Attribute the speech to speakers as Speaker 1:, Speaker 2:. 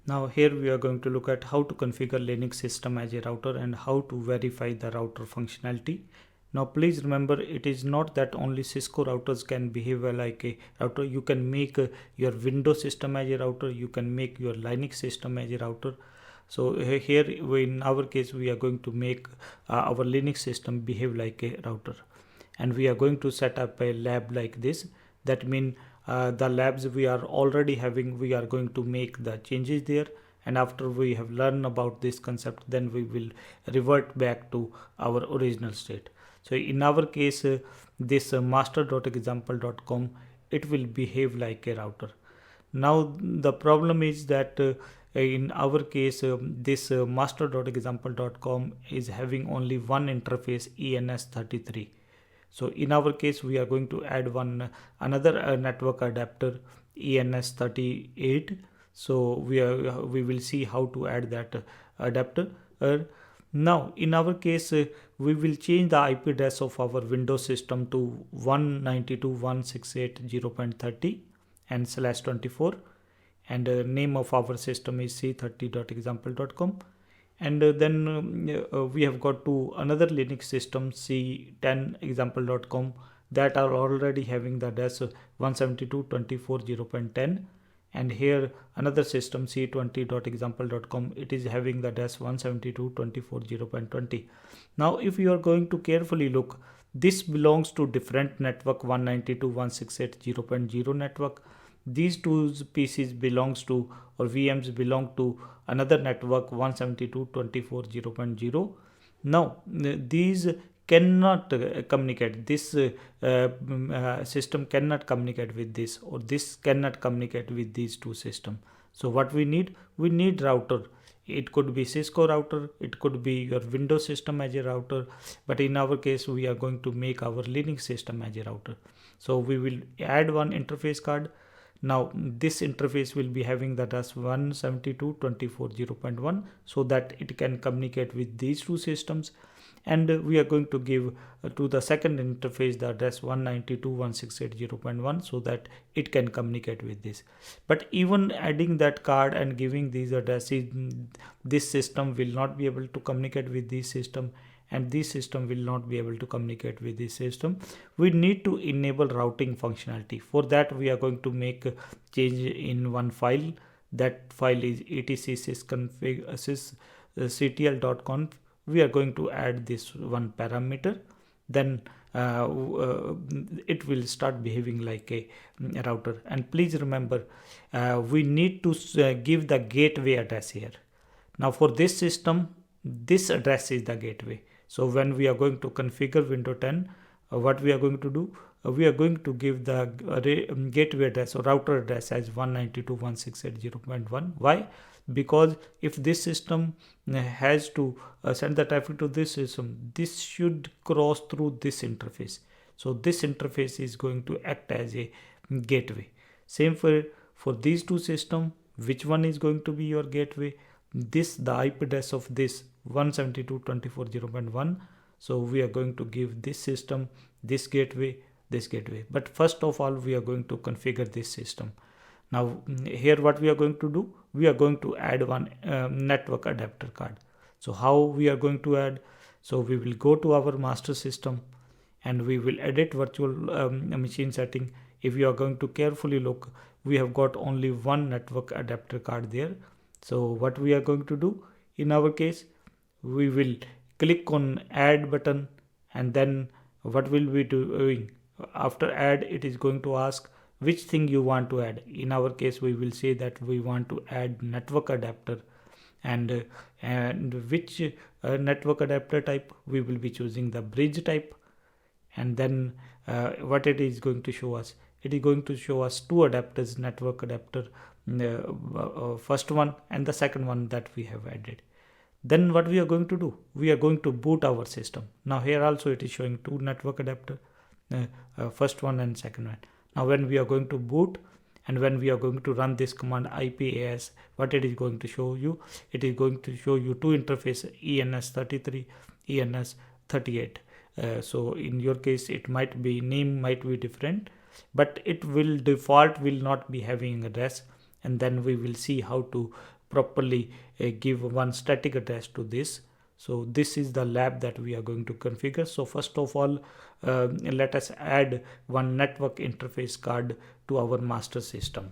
Speaker 1: Now here we are going to look at how to configure Linux system as a router and how to verify the router functionality. Now please remember, it is not that only Cisco routers can behave like a router. You can make your Windows system as a router, you can make your Linux system as a router. So here in our case we are going to make our Linux system behave like a router, and we are going to set up a lab like this. That means the labs we are already having, we are going to make the changes there, and after we have learned about this concept, then we will revert back to our original state. So in our case, this master.example.com, it will behave like a router. Now the problem is that in our case, this master.example.com is having only one interface, ENS33. So in our case we are going to add another network adapter, ENS38. So we will see how to add that adapter. Now in our case, we will change the IP address of our Windows system to 192.168.0.30 and /24, and name of our system is c30.example.com. And then we have got to another Linux system, c10example.com, that are already having the address 172.24.0.10, and here another system, c20.example.com, it is having the address 172.24.0.20. Now if you are going to carefully look, this belongs to different network, 192.168.0.0 network. These two PCs belongs to, or VMs belong to, another network, 172.24.0.0. Now these cannot communicate, this system cannot communicate with this, or this cannot communicate with these two systems. So what we need router. It could be Cisco router, it could be your Windows system as a router, but in our case we are going to make our Linux system as a router. So we will add one interface card. Now this interface will be having the address 172.24.0.1, so that it can communicate with these two systems, and we are going to give to the second interface the address 192.168.0.1, so that it can communicate with this. But even adding that card and giving these addresses, this system will not be able to communicate with this system, and this system will not be able to communicate with this system. We need to enable routing functionality. For that we are going to make a change in one file. That file is etc sysctl.conf. We are going to add this one parameter, then it will start behaving like a router. And please remember, we need to give the gateway address here. Now for this system, this address is the gateway. So when we are going to configure Windows 10, what we are going to do, we are going to give the gateway address or router address as 192.168.0.1. Why? Because if this system has to send the traffic to this system, this should cross through this interface. So this interface is going to act as a gateway. Same for these two systems. Which one is going to be your gateway? This, the IP address of this 172.24.0.1. So we are going to give this system this gateway, but first of all we are going to configure this system. Now here what we are going to do, we are going to add one network adapter card. So how we are going to add? So we will go to our master system and we will edit virtual machine setting. If you are going to carefully look, we have got only one network adapter card there. So what we are going to do in our case, we will click on add button, and then what will we doing? After add, it is going to ask which thing you want to add. In our case, we will say that we want to add network adapter, and which network adapter type, we will be choosing the bridge type. And then what it is going to show us, it is going to show us two adapters, network adapter, first one and the second one that we have added. Then what we are going to do, we are going to boot our system. Now here also it is showing two network adapter, first one and second one. Now when we are going to boot and when we are going to run this command IPAS, what it is going to show you, it is going to show you two interfaces, ENS33, ENS38. So in your case it might be, name might be different, but it will default will not be having address. And then we will see how to properly give one static address to this. So this is the lab that we are going to configure. So first of all, let us add one network interface card to our master system.